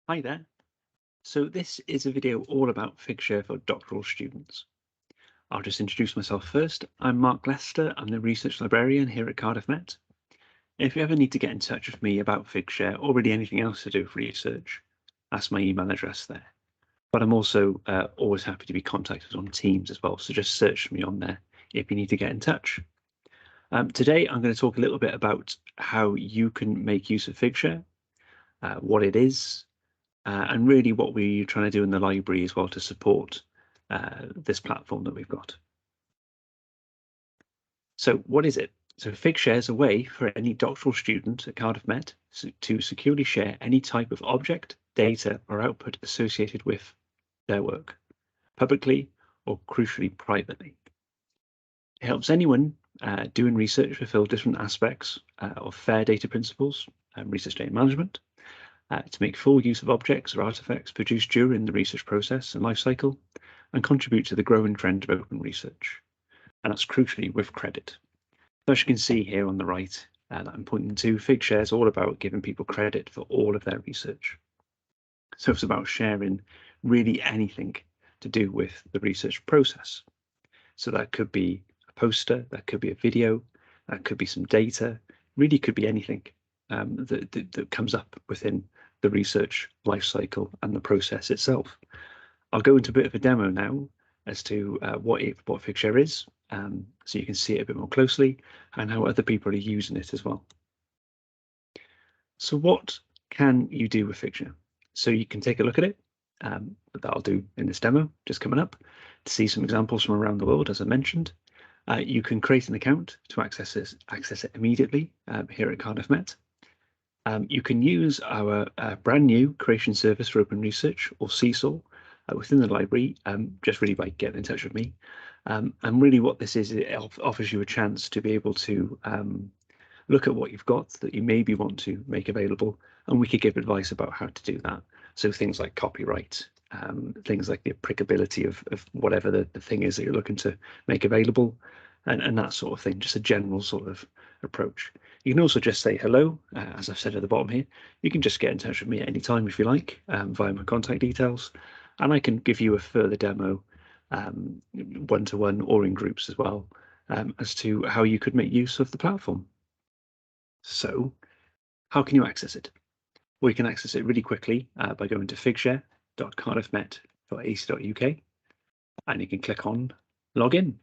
Hi there. So this is a video all about Figshare for doctoral students. I'll just introduce myself first. I'm Mark Lester. I'm the research librarian here at Cardiff Met. If you ever need to get in touch with me about Figshare or really anything else to do with research, that's my email address there. But I'm also always happy to be contacted on Teams as well. So just search me on there if you need to get in touch. Today, I'm going to talk a little bit about how you can make use of Figshare, what it is, and really what we're trying to do in the library as well to support this platform that we've got. So what is it? So Figshare is a way for any doctoral student at Cardiff Met to securely share any type of object, data, or output associated with their work, publicly or crucially privately. It helps anyone doing research fulfill different aspects of FAIR data principles and research data management, to make full use of objects or artifacts produced during the research process and life cycle, and contribute to the growing trend of open research. And that's crucially with credit. So as you can see here on the right, that I'm pointing to, Figshare is all about giving people credit for all of their research. So it's about sharing really anything to do with the research process. So that could be a poster, that could be a video, that could be some data, really could be anything that comes up within the research life cycle and the process itself. I'll go into a bit of a demo now as to what Figshare is, so you can see it a bit more closely and how other people are using it as well. So what can you do with Figshare? So you can take a look at it, that I'll do in this demo just coming up, to see some examples from around the world, as I mentioned. You can create an account to access it immediately here at Cardiff Met. You can use our brand new creation service for open research, or CSOR, within the library, just really by getting in touch with me. And really what this is, it offers you a chance to be able to look at what you've got that you maybe want to make available, and we could give advice about how to do that. So things like copyright, things like the applicability of whatever the thing is that you're looking to make available, and that sort of thing, just a general sort of approach. You can also just say hello, as I've said at the bottom here. You can just get in touch with me at any time if you like, via my contact details, and I can give you a further demo, one-to-one or in groups as well, as to how you could make use of the platform. So how can you access it? Well, you can access it really quickly by going to figshare.cardiffmet.ac.uk, and you can click on login.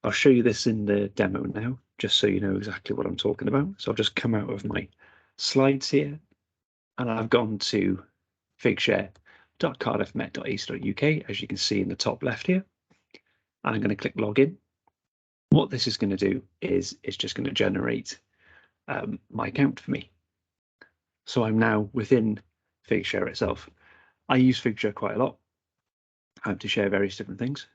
I'll show you this in the demo now, just so you know exactly what I'm talking about. So I've just come out of my slides here, and I've gone to figshare.cardiffmet.ac.uk, as you can see in the top left here. And I'm going to click login. What this is going to do is it's just going to generate my account for me. So I'm now within Figshare itself. I use Figshare quite a lot to share various different things.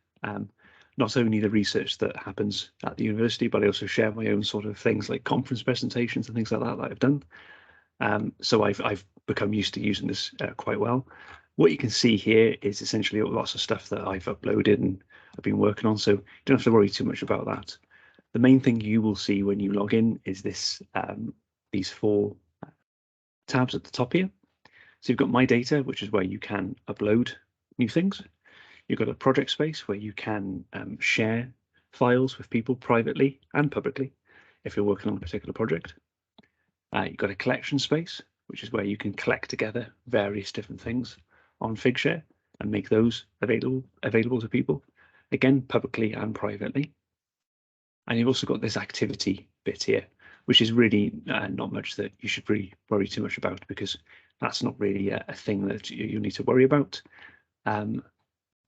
Not only the research that happens at the university, but I also share my own sort of things like conference presentations and things like that I've done. So I've become used to using this quite well. What you can see here is essentially lots of stuff that I've uploaded and I've been working on, so you don't have to worry too much about that. The main thing you will see when you log in is this these four tabs at the top here. So you've got My Data, which is where you can upload new things. You've got a project space where you can share files with people privately and publicly if you're working on a particular project. You've got a collection space, which is where you can collect together various different things on Figshare and make those available to people, again, publicly and privately. And you've also got this activity bit here, which is really not much that you should really worry too much about, because that's not really a thing that you need to worry about.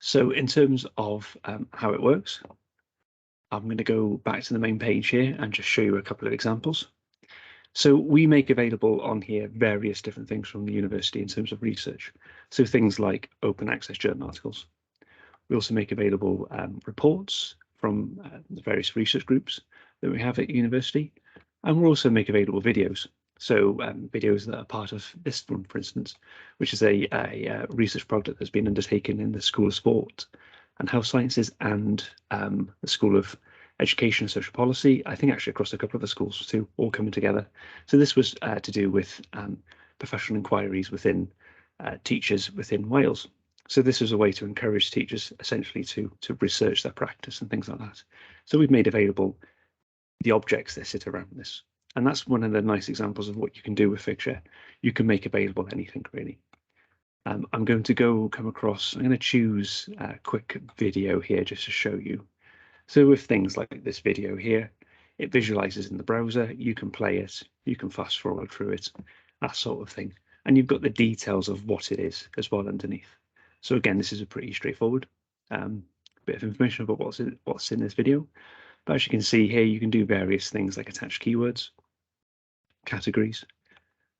So in terms of how it works, I'm going to go back to the main page here and just show you a couple of examples. So we make available on here various different things from the university in terms of research. So things like open access journal articles. We also make available reports from the various research groups that we have at university. And we also make available videos. So videos that are part of this one, for instance, which is a research project that's been undertaken in the School of Sport and Health Sciences and the School of Education and Social Policy, I think actually across a couple of the schools too, all coming together. So this was to do with professional inquiries within teachers within Wales. So this was a way to encourage teachers essentially to research their practice and things like that. So we've made available the objects that sit around this. And that's one of the nice examples of what you can do with Figshare. You can make available anything, really. I'm going to come across, I'm going to choose a quick video here just to show you. So with things like this video here, it visualizes in the browser, you can play it, you can fast forward through it, that sort of thing. And you've got the details of what it is as well underneath. So again, this is a pretty straightforward bit of information about what's in this video. But as you can see here, you can do various things like attach keywords, categories,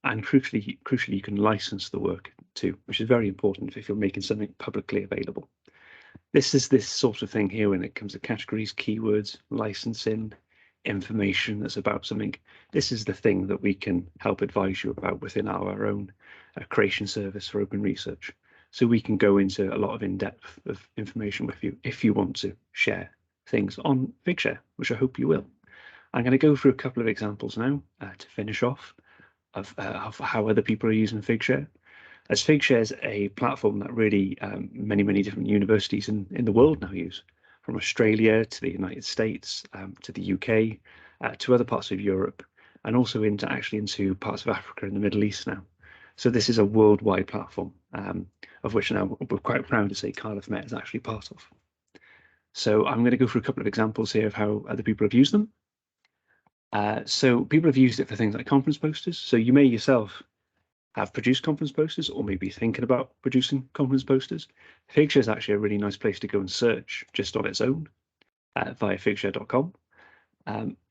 and crucially, you can license the work too, which is very important if you're making something publicly available. This is this sort of thing here when it comes to categories, keywords, licensing, information that's about something. This is the thing that we can help advise you about within our own creation service for open research. So we can go into a lot of in-depth of information with you if you want to share things on Figshare, which I hope you will. I'm going to go through a couple of examples now to finish off of how other people are using Figshare. As Figshare is a platform that really many different universities in the world now use, from Australia to the United States to the UK to other parts of Europe, and also into parts of Africa and the Middle East now. So this is a worldwide platform of which now we're quite proud to say Cardiff Met is actually part of. So I'm going to go through a couple of examples here of how other people have used them. So people have used it for things like conference posters. So you may yourself have produced conference posters or maybe thinking about producing conference posters. Figshare is actually a really nice place to go and search just on its own via figshare.com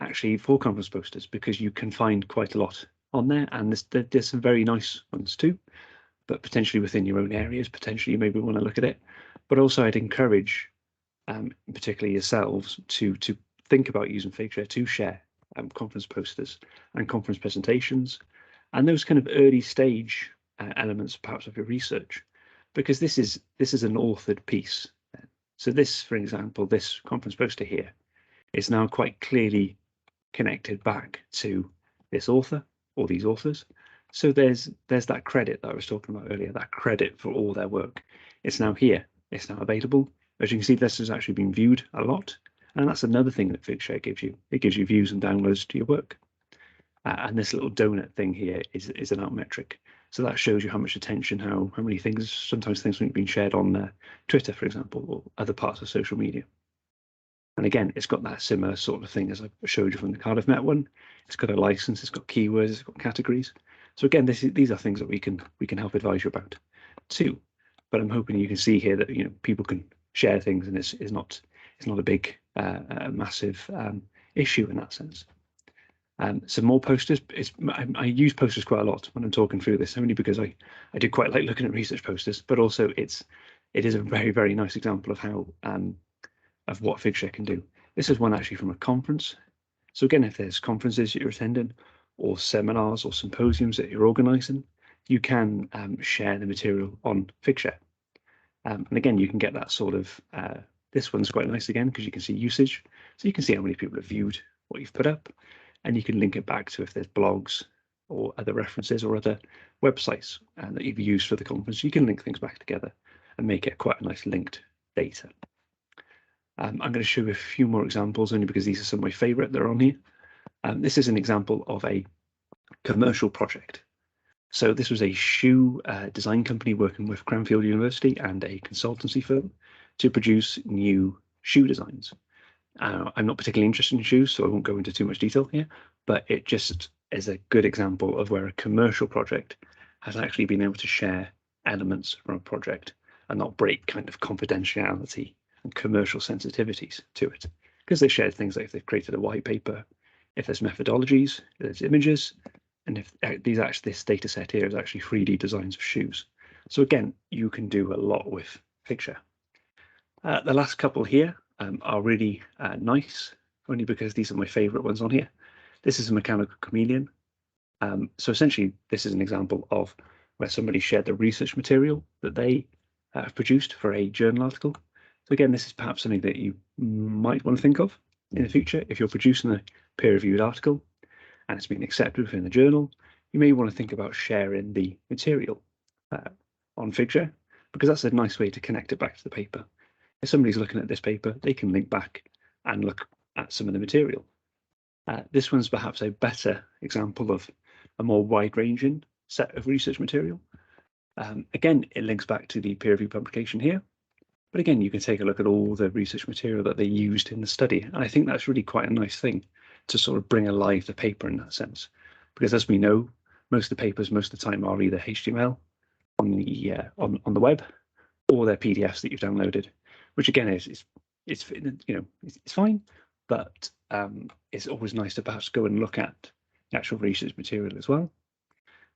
actually for conference posters, because you can find quite a lot on there, and there's some very nice ones too, but potentially within your own areas, potentially you maybe want to look at it. But also I'd encourage particularly yourselves to think about using Figshare to share conference posters and conference presentations and those kind of early stage elements perhaps of your research, because this is an authored piece. So this, for example, this conference poster here is now quite clearly connected back to this author or these authors. So there's that credit that I was talking about earlier, that credit for all their work. It's now here, it's now available. As you can see, this has actually been viewed a lot. And that's another thing that Figshare gives you. It gives you views and downloads to your work. And this little donut thing here is an out metric. So that shows you how much attention, how many things, sometimes things have been shared on Twitter, for example, or other parts of social media. And again, it's got that similar sort of thing as I showed you from the Cardiff Met one. It's got a license, it's got keywords, it's got categories. So again, these are things that we can help advise you about too. But I'm hoping you can see here that people can share things, and it's not a big massive issue in that sense. Some more posters. I use posters quite a lot when I'm talking through this, only because I do quite like looking at research posters, but also it is a very nice example of how of what Figshare can do. This is one actually from a conference. So again, if there's conferences that you're attending, or seminars or symposiums that you're organising, you can share the material on Figshare. And again, you can get that sort of. This one's quite nice again because you can see usage, so you can see how many people have viewed what you've put up, and you can link it back to if there's blogs or other references or other websites that you've used for the conference. You can link things back together and make it quite a nice linked data. I'm going to show you a few more examples only because these are some of my favourite that are on here. This is an example of a commercial project. So this was a shoe design company working with Cranfield University and a consultancy firm to produce new shoe designs. I'm not particularly interested in shoes, so I won't go into too much detail here, but it just is a good example of where a commercial project has actually been able to share elements from a project and not break kind of confidentiality and commercial sensitivities to it, because they shared things like if they've created a white paper, if there's methodologies, there's images, and if this data set here is actually 3D designs of shoes. So again, you can do a lot with Figshare. The last couple here are really nice, only because these are my favorite ones on here. This is a mechanical chameleon. So essentially, this is an example of where somebody shared the research material that they have produced for a journal article. So again, this is perhaps something that you might want to think of in the future. If you're producing a peer-reviewed article and it's been accepted within the journal, you may want to think about sharing the material on Figshare, because that's a nice way to connect it back to the paper. If somebody's looking at this paper, they can link back and look at some of the material. This one's perhaps a better example of a more wide-ranging set of research material. Again, it links back to the peer review publication here, but again, you can take a look at all the research material that they used in the study. And I think that's really quite a nice thing to sort of bring alive the paper in that sense, because as we know, most of the papers most of the time are either HTML on the web, or they're PDFs that you've downloaded, which again it's fine, but it's always nice to perhaps go and look at the actual research material as well.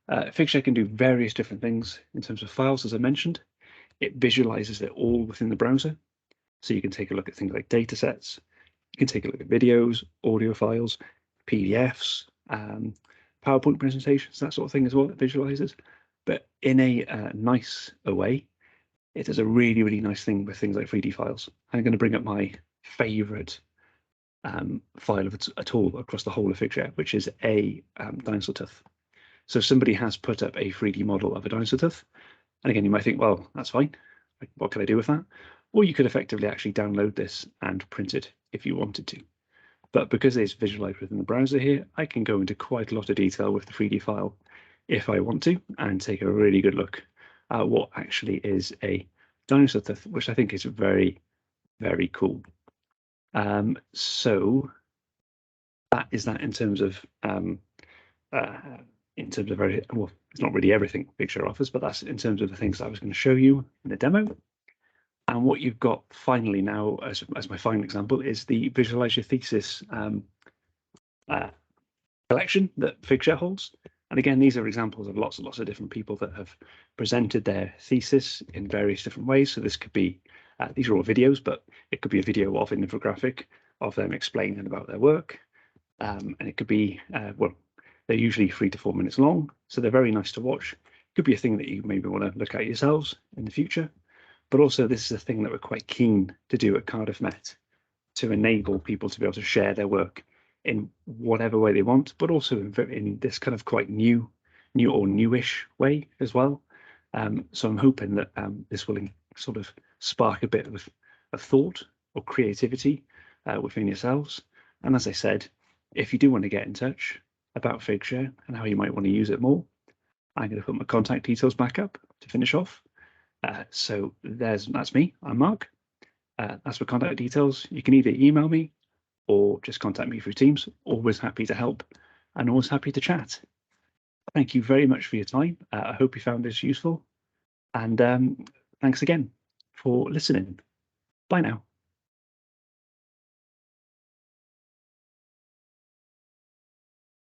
Figshare can do various different things in terms of files, as I mentioned. It visualizes it all within the browser, so you can take a look at things like data sets. You can take a look at videos, audio files, PDFs, PowerPoint presentations, that sort of thing as well. It visualizes, but in a nice way. It does a really, really nice thing with things like 3D files. I'm going to bring up my favorite file of at all across the whole of Figshare, which is a dinosaur tooth. So somebody has put up a 3D model of a dinosaur tooth. And again, you might think, well, that's fine. What can I do with that? Or you could effectively actually download this and print it if you wanted to. But because it's visualized within the browser here, I can go into quite a lot of detail with the 3D file if I want to, and take a really good look at what actually is a dinosaur tooth, which I think is very, very cool. So that is that in terms of very, well, it's not really everything Figshare offers, but that's in terms of the things that I was going to show you in the demo. And what you've got finally now, as my final example, is the Visualize Your Thesis collection that Figshare holds. And again, these are examples of lots and lots of different people that have presented their thesis in various different ways. So this could be, these are all videos, but it could be a video of an infographic of them explaining about their work. And it could be, well, they're usually 3 to 4 minutes long, so they're very nice to watch. Could be a thing that you maybe want to look at yourselves in the future. But also this is a thing that we're quite keen to do at Cardiff Met, to enable people to be able to share their work in whatever way they want, but also in this kind of quite new or newish way as well. So I'm hoping that this will sort of spark a bit of thought or creativity within yourselves. And as I said, if you do want to get in touch about Figshare and how you might want to use it more, I'm going to put my contact details back up to finish off. So that's me. I'm Mark. That's for contact details. You can either email me or just contact me through Teams. Always happy to help and always happy to chat. Thank you very much for your time. I hope you found this useful. And thanks again for listening. Bye now.